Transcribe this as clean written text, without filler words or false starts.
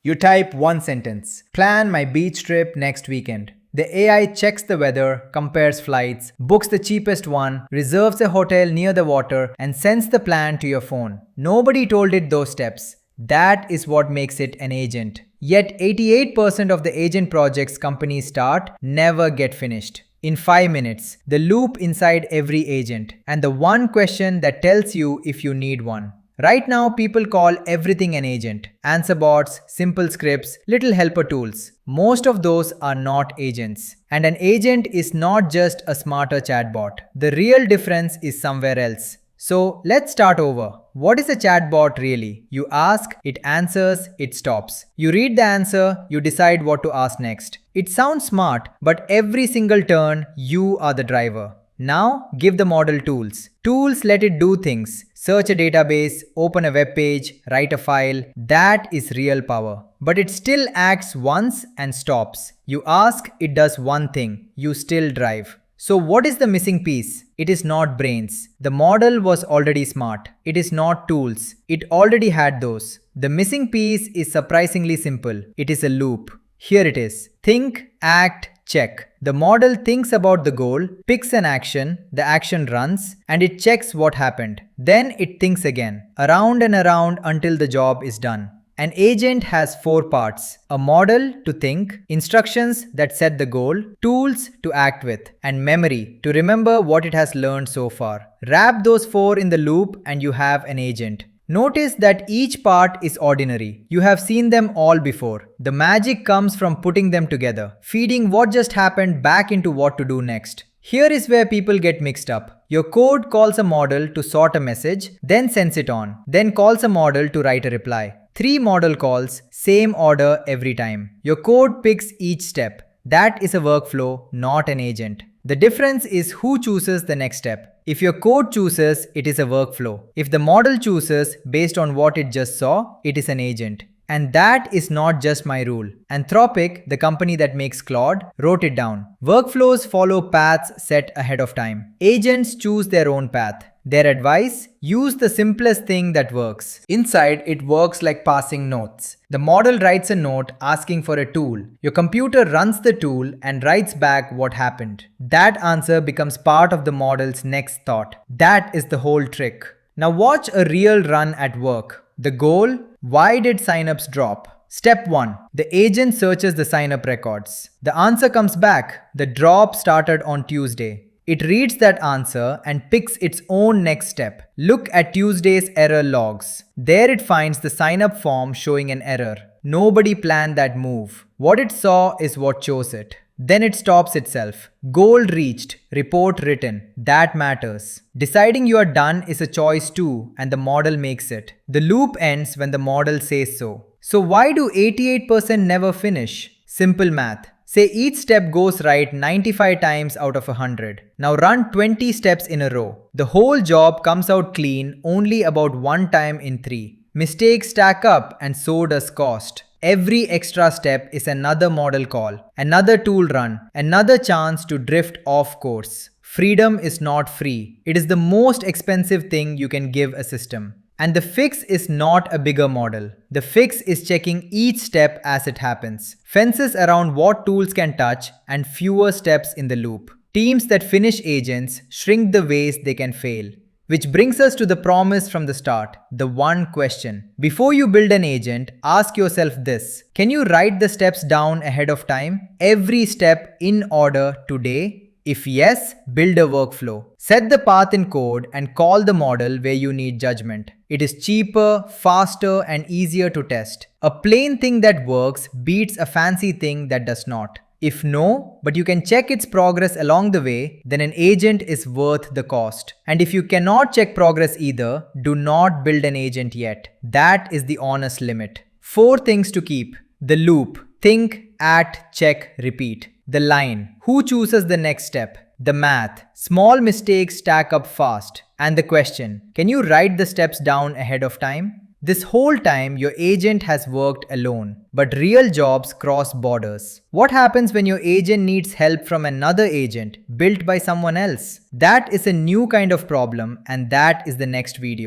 You type one sentence. Plan my beach trip next weekend. The AI checks the weather, compares flights, books the cheapest one, reserves a hotel near the water, and sends the plan to your phone. Nobody told it those steps. That is what makes it an agent. Yet 88% of the agent projects companies start never get finished. In 5 minutes, the loop inside every agent, and the one question that tells you if you need one. Right now, people call everything an agent. Answer bots, simple scripts, little helper tools. Most of those are not agents. And an agent is not just a smarter chatbot. The real difference is somewhere else. So let's start over. What is a chatbot really? You ask, it answers, it stops. You read the answer, you decide what to ask next. It sounds smart, but every single turn, you are the driver. Now, give the model tools. Tools let it do things. Search a database, open a web page, write a file. That is real power. But it still acts once and stops. You ask, it does one thing. You still drive. So what is the missing piece? It is not brains. The model was already smart. It is not tools. It already had those. The missing piece is surprisingly simple. It is a loop. Here it is. Think, act, check. The model thinks about the goal, picks an action, the action runs, and it checks what happened. Then it thinks again, around and around until the job is done. An agent has 4 parts: a model to think, instructions that set the goal, tools to act with, and memory to remember what it has learned so far. Wrap those 4 in the loop and you have an agent. Notice that each part is ordinary. You have seen them all before. The magic comes from putting them together, feeding what just happened back into what to do next. Here is where people get mixed up. Your code calls a model to sort a message, then sends it on, then calls a model to write a reply. 3 model calls, same order every time. Your code picks each step. That is a workflow, not an agent. The difference is who chooses the next step. If your code chooses, it is a workflow. If the model chooses based on what it just saw, it is an agent. And that is not just my rule. Anthropic, the company that makes Claude, wrote it down. Workflows follow paths set ahead of time. Agents choose their own path. Their advice? Use the simplest thing that works. Inside, it works like passing notes. The model writes a note asking for a tool. Your computer runs the tool and writes back what happened. That answer becomes part of the model's next thought. That is the whole trick. Now watch a real run at work. The goal? Why did signups drop? Step 1. The agent searches the signup records. The answer comes back. The drop started on Tuesday. It reads that answer and picks its own next step. Look at Tuesday's error logs. There it finds the sign-up form showing an error. Nobody planned that move. What it saw is what chose it. Then it stops itself. Goal reached. Report written. That matters. Deciding you are done is a choice too, and the model makes it. The loop ends when the model says so. So why do 88% never finish? Simple math. Say each step goes right 95 times out of 100. Now run 20 steps in a row. The whole job comes out clean only about 1 time in 3. Mistakes stack up and so does cost. Every extra step is another model call, another tool run, another chance to drift off course. Freedom is not free. It is the most expensive thing you can give a system. And the fix is not a bigger model. The fix is checking each step as it happens. Fences around what tools can touch and fewer steps in the loop. Teams that finish agents shrink the ways they can fail. Which brings us to the promise from the start, the one question. Before you build an agent, ask yourself this. Can you write the steps down ahead of time? Every step in order today? If yes, build a workflow. Set the path in code and call the model where you need judgment. It is cheaper, faster, and easier to test. A plain thing that works beats a fancy thing that does not. If no, but you can check its progress along the way, then an agent is worth the cost. And if you cannot check progress either, do not build an agent yet. That is the honest limit. 4 things to keep. The loop. Think, act, check, repeat. The line. Who chooses the next step? The math. Small mistakes stack up fast. And the question. Can you write the steps down ahead of time? This whole time, your agent has worked alone. But real jobs cross borders. What happens when your agent needs help from another agent built by someone else? That is a new kind of problem, and that is the next video.